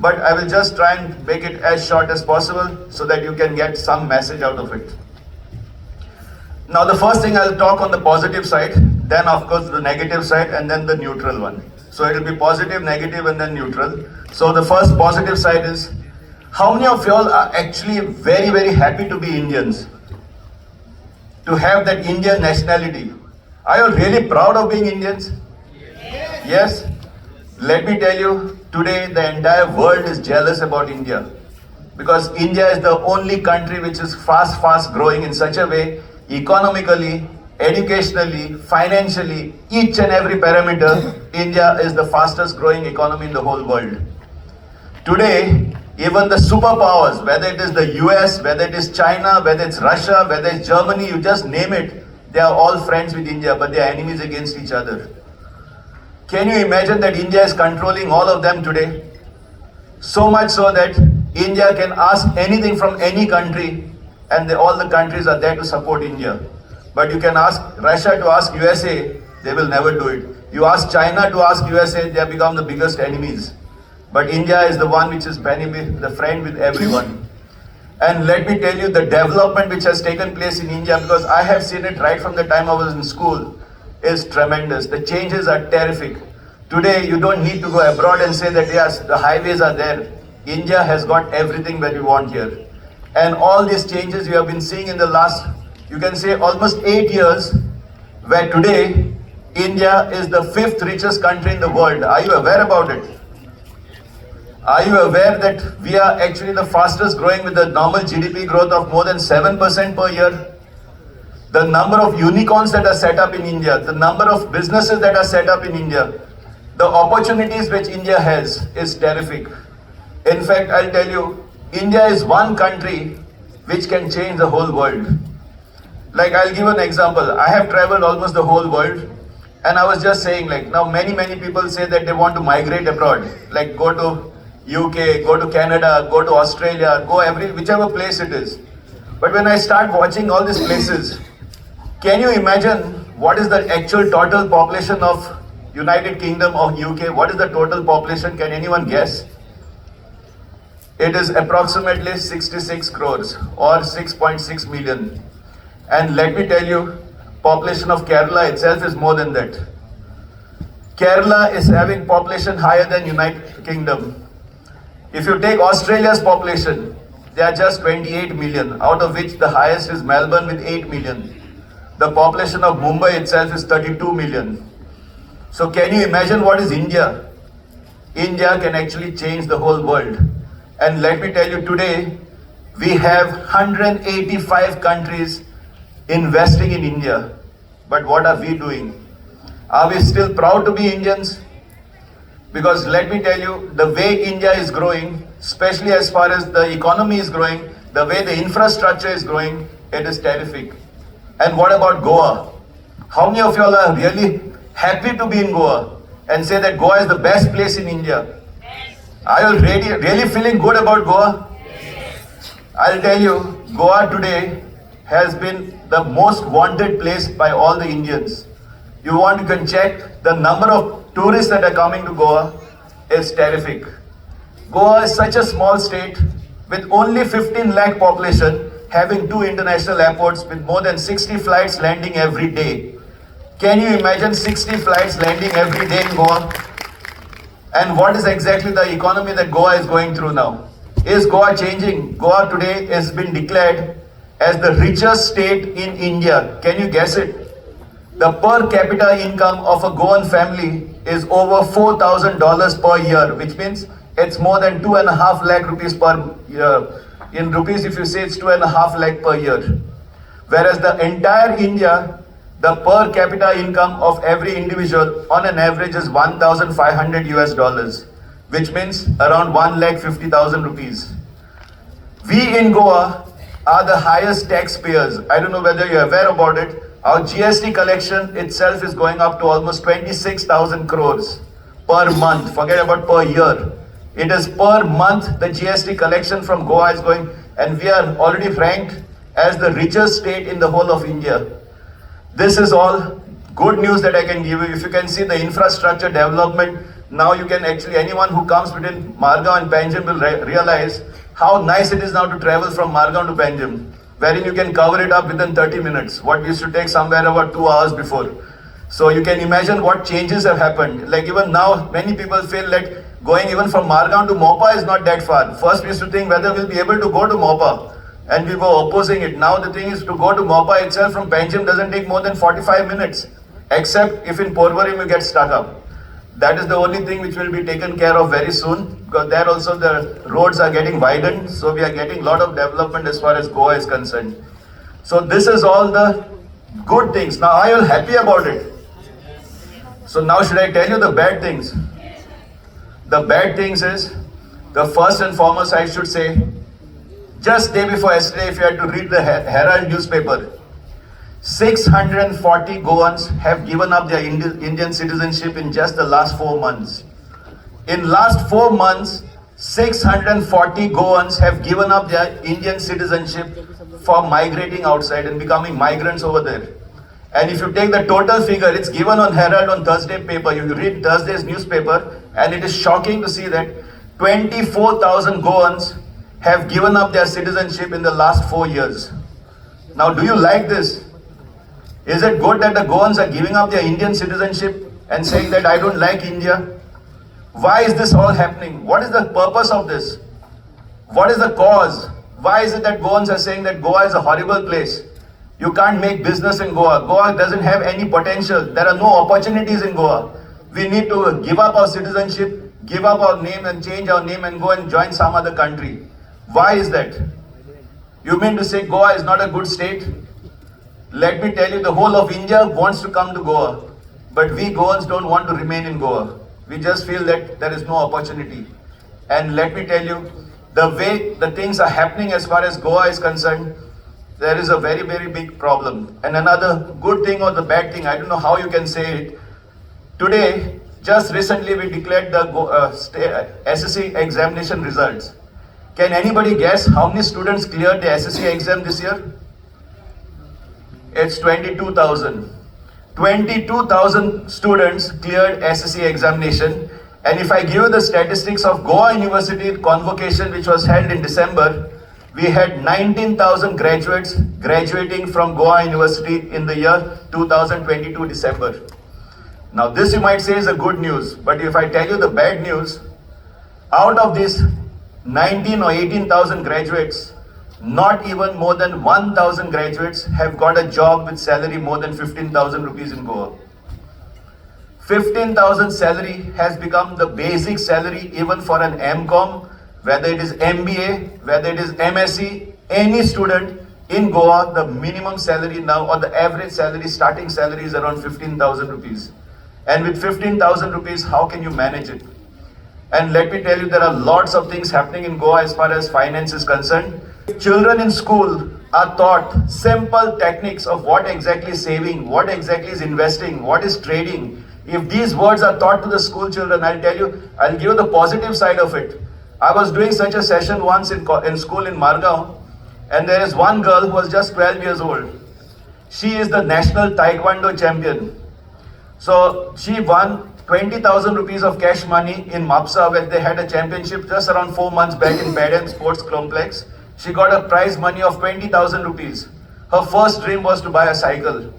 but I will just try and make it as short as possible so that you can get some message out of it. Now the first thing I'll talk on the positive side, then of course the negative side, and then the neutral one. So it will be positive, negative, and then neutral. So the first positive side is, how many of y'all are actually very, very happy to be Indians? To have that Indian nationality. Are you really proud of being Indians? Yes? Let me tell you, today the entire world is jealous about India. Because India is the only country which is fast growing in such a way, economically, educationally, financially, each and every parameter, India is the fastest growing economy in the whole world. Today, even the superpowers, whether it is the US, whether it is China, whether it's Russia, whether it's Germany, you just name it, they are all friends with India, but they are enemies against each other. Can you imagine that India is controlling all of them today? So much so that India can ask anything from any country, and all the countries are there to support India. But you can ask Russia to ask USA, they will never do it. You ask China to ask USA, they have become the biggest enemies. But India is the one which is the friend with everyone. And let me tell you, the development which has taken place in India, because I have seen it right from the time I was in school, is tremendous. The changes are terrific. Today, you don't need to go abroad and say that yes, the highways are there. India has got everything that we want here. And all these changes you have been seeing in the last, you can say almost 8 years, where today, India is the 5th richest country in the world. Are you aware about it? Are you aware that we are actually the fastest growing with the normal GDP growth of more than 7% per year? The number of unicorns that are set up in India, the number of businesses that are set up in India, the opportunities which India has is terrific. In fact, I'll tell you, India is one country which can change the whole world. Like, I'll give an example. I have traveled almost the whole world, and I was just saying, like, now many people say that they want to migrate abroad, like go to UK, go to Canada, go to Australia, go whichever place it is. But when I start watching all these places, can you imagine what is the actual total population of United Kingdom or UK? What is the total population? Can anyone guess? It is approximately 66 crores or 6.6 million. And let me tell you, population of Kerala itself is more than that. Kerala is having population higher than United Kingdom. If you take Australia's population, they are just 28 million, out of which the highest is Melbourne with 8 million. The population of Mumbai itself is 32 million. So can you imagine what is India? India can actually change the whole world. And let me tell you, today, we have 185 countries investing in India. But what are we doing? Are we still proud to be Indians? Because let me tell you, the way India is growing, especially as far as the economy is growing, the way the infrastructure is growing, it is terrific. And what about Goa? How many of y'all are really happy to be in Goa and say that Goa is the best place in India? Are you really feeling good about Goa? I'll tell you, Goa today has been the most wanted place by all the Indians. You can check the number of tourists that are coming to Goa is terrific. Goa is such a small state with only 15 lakh population, having 2 international airports with more than 60 flights landing every day. Can you imagine 60 flights landing every day in Goa? And what is exactly the economy that Goa is going through now? Is Goa changing? Goa today has been declared as the richest state in India. Can you guess it? The per capita income of a Goan family is over $4,000 per year, which means it's more than 2.5 lakh rupees per year. In rupees, if you say it's 2.5 lakh per year. Whereas the entire India, the per capita income of every individual on an average is $1,500, which means around 1,50,000 rupees. We in Goa are the highest taxpayers. I don't know whether you're aware about it. Our GST collection itself is going up to almost 26,000 crores per month. Forget about per year. It is per month the GST collection from Goa is going, and we are already ranked as the richest state in the whole of India. This is all good news that I can give you. If you can see the infrastructure development, Now you can actually, anyone who comes between Margao and Panjim will realize how nice it is now to travel from Margao to Panjim, wherein you can cover it up within 30 minutes, what used to take somewhere about 2 hours before. So you can imagine what changes have happened. Like even now, many people feel like going even from Margao to Mopa is not that far. First we used to think whether we'll be able to go to Mopa, and we were opposing it. Now the thing is, to go to Mopa itself from Panjim doesn't take more than 45 minutes, except if in Porvorim you get stuck up. That is the only thing which will be taken care of very soon, because there also the roads are getting widened, so we are getting a lot of development as far as Goa is concerned. So this is all the good things. Now are you all happy about it? So now should I tell you the bad things? The bad things is, the first and foremost I should say, just day before yesterday, if you had to read the Herald newspaper, 640 Goans have given up their Indian citizenship in just the last 4 months. In last 4 months, 640 Goans have given up their Indian citizenship for migrating outside and becoming migrants over there. And if you take the total figure, it's given on Herald on Thursday paper. You read Thursday's newspaper, and it is shocking to see that 24,000 Goans have given up their citizenship in the last 4 years. Now, do you like this? Is it good that the Goans are giving up their Indian citizenship and saying that I don't like India? Why is this all happening? What is the purpose of this? What is the cause? Why is it that Goans are saying that Goa is a horrible place? You can't make business in Goa. Goa doesn't have any potential. There are no opportunities in Goa. We need to give up our citizenship, give up our name and change our name and go and join some other country. Why is that? You mean to say Goa is not a good state? Let me tell you, the whole of India wants to come to Goa, but we Goans don't want to remain in Goa. We just feel that there is no opportunity. And let me tell you, the way the things are happening as far as Goa is concerned, there is a very, very big problem. And another good thing or the bad thing, I don't know how you can say it. Today, just recently we declared the SSC examination results. Can anybody guess how many students cleared the SSC exam this year? It's 22,000. 22,000 students cleared SSC examination. And if I give you the statistics of Goa University convocation, which was held in December, we had 19,000 graduates graduating from Goa University in the year 2022 December. Now this you might say is a good news, but if I tell you the bad news, out of these 19 or 18,000 graduates, not even more than 1,000 graduates have got a job with salary more than 15,000 rupees in Goa. 15,000 salary has become the basic salary even for an MCOM, whether it is MBA, whether it is MSc, any student in Goa, the minimum salary now or the average salary, starting salary is around 15,000 rupees. And with 15,000 rupees, how can you manage it? And let me tell you, there are lots of things happening in Goa as far as finance is concerned. Children in school are taught simple techniques of what exactly is saving, what exactly is investing, what is trading. If these words are taught to the school children, I'll tell you, I'll give you the positive side of it. I was doing such a session once in school in Margao, and there is one girl who was just 12 years old. She is the national taekwondo champion. So she won 20,000 rupees of cash money in Mapsa, where they had a championship just around 4 months back in Padam Sports Complex. She got a prize money of 20,000 rupees. Her first dream was to buy a cycle.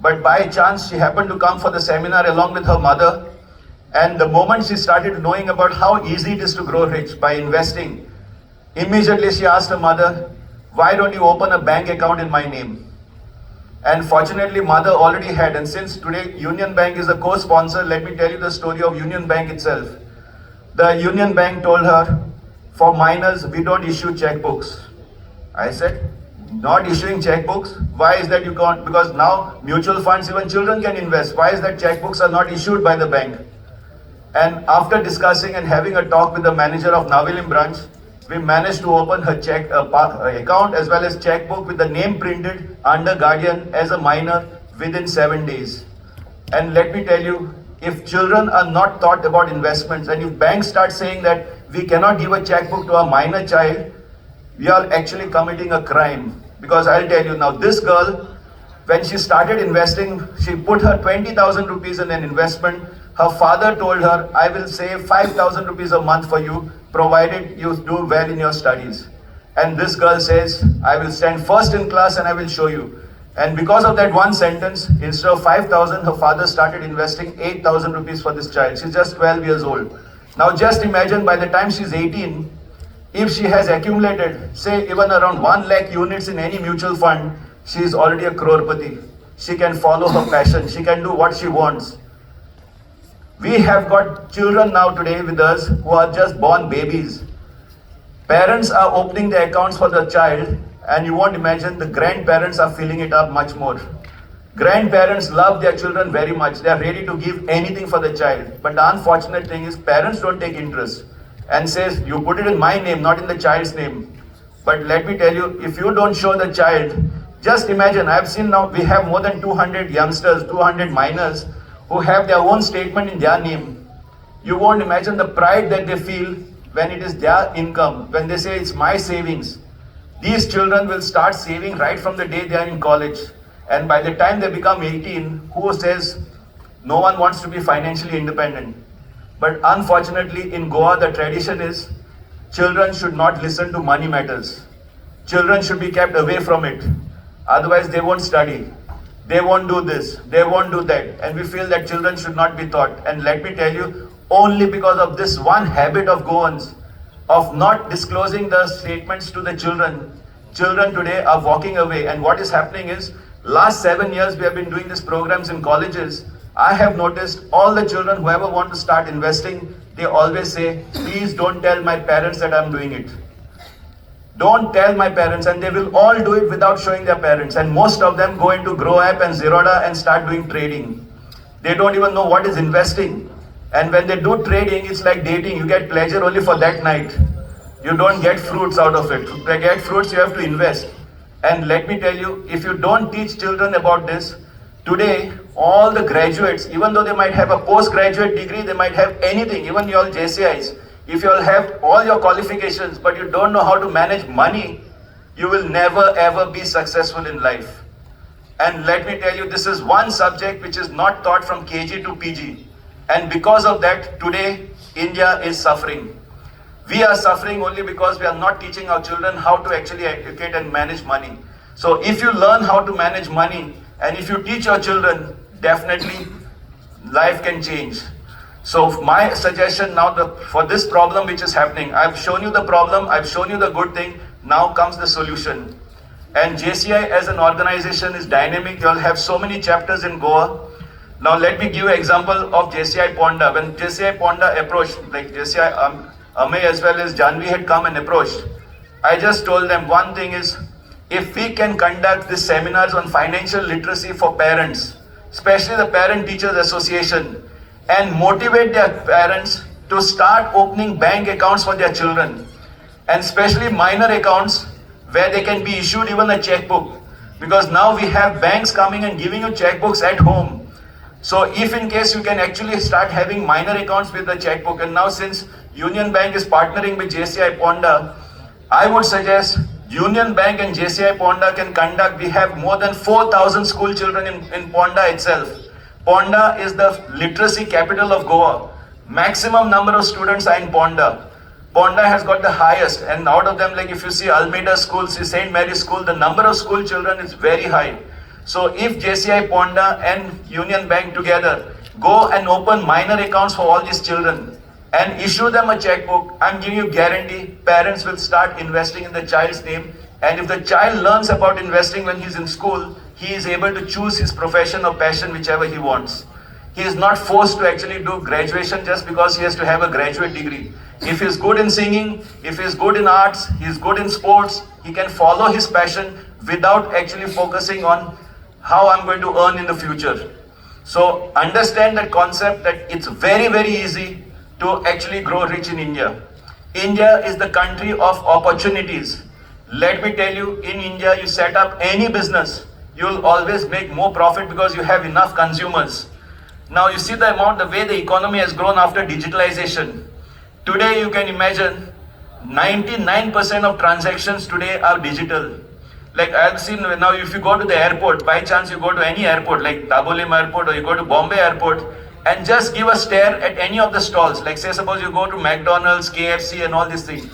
But by chance, she happened to come for the seminar along with her mother. And the moment she started knowing about how easy it is to grow rich by investing, immediately she asked her mother, why don't you open a bank account in my name? And fortunately, mother already had. And since today Union Bank is a co-sponsor, let me tell you the story of Union Bank itself. The Union Bank told her, for minors, we don't issue checkbooks. I said, not issuing checkbooks? Why is that you can't? Because now mutual funds, even children can invest. Why is that checkbooks are not issued by the bank? And after discussing and having a talk with the manager of Navilim branch, we managed to open her account as well as checkbook with the name printed under guardian as a minor within 7 days. And let me tell you, if children are not taught about investments, and if banks start saying that we cannot give a checkbook to a minor child, we are actually committing a crime. Because I'll tell you now, this girl, when she started investing, she put her 20,000 rupees in an investment Her father told her, I will save 5,000 rupees a month for you, provided you do well in your studies. And this girl says, I will stand first in class and I will show you. And because of that one sentence, instead of 5,000, her father started investing 8,000 rupees for this child. She's just 12 years old. Now just imagine by the time she's 18, if she has accumulated, say even around 1 lakh units in any mutual fund, she is already a crorepati. She can follow her passion. She can do what she wants. We have got children now today with us who are just born babies. Parents are opening the accounts for the child, and you won't imagine the grandparents are filling it up much more. Grandparents love their children very much. They are ready to give anything for the child. But the unfortunate thing is parents don't take interest and says, you put it in my name, not in the child's name. But let me tell you, if you don't show the child, just imagine, I've seen now we have more than 200 youngsters, 200 minors who have their own statement in their name. You won't imagine the pride that they feel when it is their income, when they say it's my savings. These children will start saving right from the day they are in college. And by the time they become 18, who says no one wants to be financially independent? But unfortunately in Goa, the tradition is children should not listen to money matters. Children should be kept away from it. Otherwise they won't study. They won't do this, they won't do that. And we feel that children should not be taught. And let me tell you, only because of this one habit of Goans, of not disclosing the statements to the children, children today are walking away. And what is happening is, last 7 years we have been doing these programs in colleges. I have noticed all the children who ever want to start investing, they always say, please don't tell my parents that I'm doing it. Don't tell my parents, and they will all do it without showing their parents. And most of them go into Grow App and Zerodha and start doing trading. They don't even know what is investing. And when they do trading, it's like dating. You get pleasure only for that night. You don't get fruits out of it. To get fruits, you have to invest. And let me tell you, if you don't teach children about this, today, all the graduates, even though they might have a postgraduate degree, they might have anything, even your JCIs, if you all have all your qualifications, but you don't know how to manage money, you will never ever be successful in life. And let me tell you, this is one subject which is not taught from KG to PG. And because of that, today, India is suffering. We are suffering only because we are not teaching our children how to actually educate and manage money. So if you learn how to manage money, and if you teach your children, definitely life can change. So my suggestion now for this problem which is happening, I've shown you the problem, I've shown you the good thing, now comes the solution. And JCI as an organization is dynamic. You'll have so many chapters in Goa. Now let me give you an example of JCI PONDA. When JCI PONDA approached, like JCI Ame as well as Janvi had come and approached, I just told them one thing is, if we can conduct these seminars on financial literacy for parents, especially the Parent Teachers Association, and motivate their parents to start opening bank accounts for their children, and especially minor accounts where they can be issued even a checkbook, because now we have banks coming and giving you checkbooks at home. So if in case you can actually start having minor accounts with the checkbook, and now since Union Bank is partnering with JCI PONDA, I would suggest Union Bank and JCI PONDA can conduct, we have more than 4,000 school children in PONDA itself. PONDA is the literacy capital of Goa. Maximum number of students are in PONDA. PONDA has got the highest, and out of them, like if you see Almeida School, see St. Mary's School, the number of school children is very high. So if JCI PONDA and Union Bank together go and open minor accounts for all these children and issue them a checkbook, I'm giving you guarantee, parents will start investing in the child's name. And if the child learns about investing when he's in school, he is able to choose his profession or passion, whichever he wants. He is not forced to actually do graduation just because he has to have a graduate degree. If he is good in singing, if he is good in arts, he is good in sports, he can follow his passion without actually focusing on how I'm going to earn in the future. So understand that concept that it's very, very easy to actually grow rich in India. India is the country of opportunities. Let me tell you, in India, you set up any business, you'll always make more profit because you have enough consumers. Now you see the amount, the way the economy has grown after digitalization. Today you can imagine 99% of transactions today are digital. Like I've seen now, if you go to the airport, by chance you go to any airport like Dabolim airport or you go to Bombay airport, and just give a stare at any of the stalls. Like say suppose you go to McDonald's, KFC and all these things.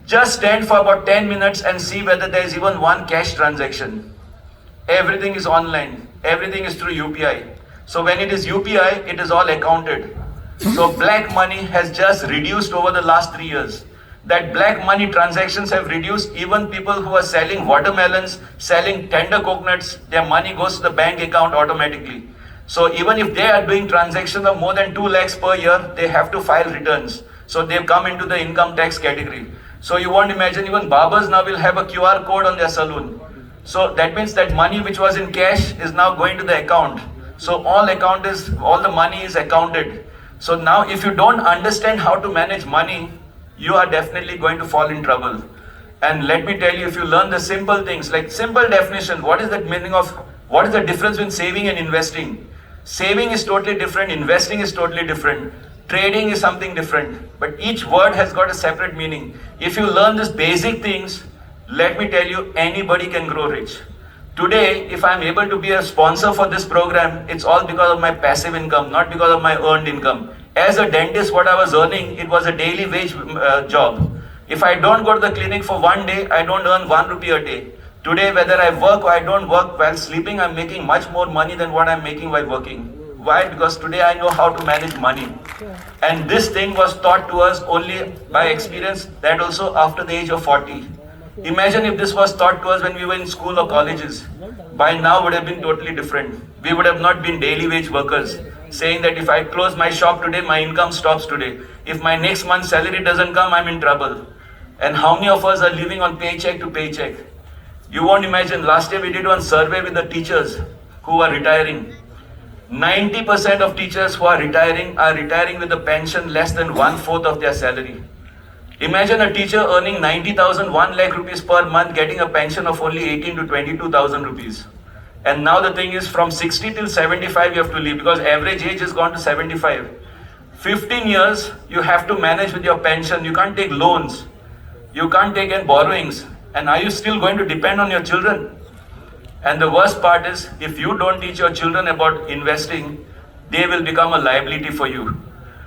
Just stand for about 10 minutes and see whether there is even one cash transaction. Everything is online. Everything is through UPI. So when it is UPI, it is all accounted. So black money has just reduced over the last 3 years. That black money transactions have reduced. Even people who are selling watermelons, selling tender coconuts, their money goes to the bank account automatically. So even if they are doing transactions of more than 2 lakhs per year, they have to file returns. So they've come into the income tax category. So you won't imagine even barbers now will have a QR code on their salon. So that means that money which was in cash is now going to the account. So all the money is accounted. So now if you don't understand how to manage money, you are definitely going to fall in trouble. And let me tell you, if you learn the simple things, like simple definition, what is the difference between saving and investing? Saving is totally different, investing is totally different, trading is something different, but each word has got a separate meaning. If you learn these basic things, let me tell you, anybody can grow rich. Today, if I'm able to be a sponsor for this program, it's all because of my passive income, not because of my earned income. As a dentist, what I was earning, it was a daily wage job. If I don't go to the clinic for one day, I don't earn 1 rupee a day. Today, whether I work or I don't work, while sleeping, I'm making much more money than what I'm making while working. Why? Because today I know how to manage money. And this thing was taught to us only by experience, that also after the age of 40. Imagine if this was taught to us when we were in school or colleges. By now would have been totally different. We would have not been daily wage workers, saying that if I close my shop today, my income stops today. If my next month's salary doesn't come, I'm in trouble. And how many of us are living on paycheck to paycheck? You won't imagine, last year we did one survey with the teachers who are retiring. 90% of teachers who are retiring with a pension less than 1/4 of their salary. Imagine a teacher earning 90,000, 1 lakh rupees per month, getting a pension of only 18 to 22,000 rupees. And now the thing is, from 60 till 75 you have to leave, because average age has gone to 75. 15 years you have to manage with your pension. You can't take loans. You can't take in borrowings. And are you still going to depend on your children? And the worst part is, if you don't teach your children about investing, they will become a liability for you.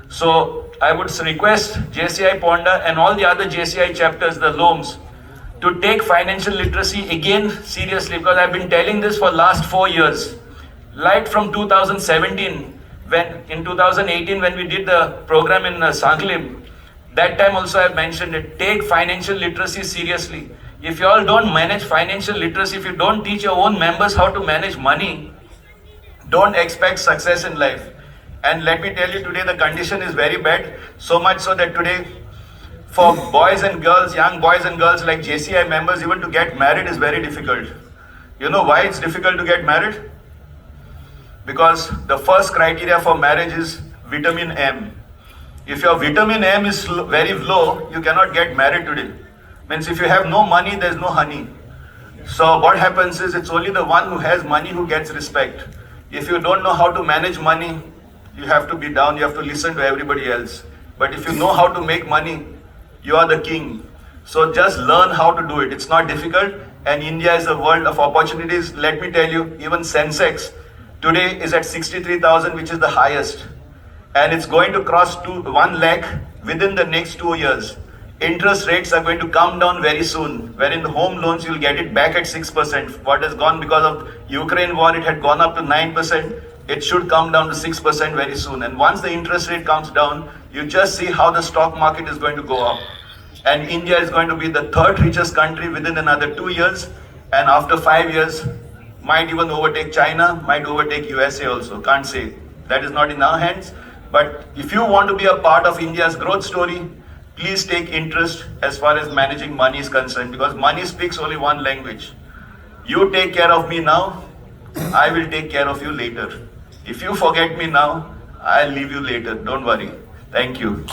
So I would request JCI PONDA and all the other JCI chapters, the LOMs, to take financial literacy again seriously, because I've been telling this for last 4 years. Right from 2017, in 2018 when we did the program in Sanglim, that time also I've mentioned it, take financial literacy seriously. If you all don't manage financial literacy, if you don't teach your own members how to manage money, don't expect success in life. And let me tell you, today the condition is very bad, so much so that today for boys and girls, young boys and girls like JCI members, even to get married is very difficult. You know why it's difficult to get married? Because the first criteria for marriage is vitamin M. If your vitamin M is very low, you cannot get married today. Means if you have no money, there's no honey. So what happens is, it's only the one who has money who gets respect. If you don't know how to manage money, you have to be down, you have to listen to everybody else. But if you know how to make money, you are the king. So just learn how to do it. It's not difficult, and India is a world of opportunities. Let me tell you, even Sensex today is at 63,000, which is the highest. And it's going to cross 1 lakh within the next 2 years. Interest rates are going to come down very soon, wherein the home loans you'll get it back at 6%. What has gone because of Ukraine war, it had gone up to 9%. It should come down to 6% very soon. And once the interest rate comes down, you just see how the stock market is going to go up. And India is going to be the 3rd richest country within another 2 years. And after 5 years, might even overtake China, might overtake USA also. Can't say. That is not in our hands. But if you want to be a part of India's growth story, please take interest as far as managing money is concerned, because money speaks only one language. You take care of me now, I will take care of you later. If you forget me now, I'll leave you later. Don't worry. Thank you.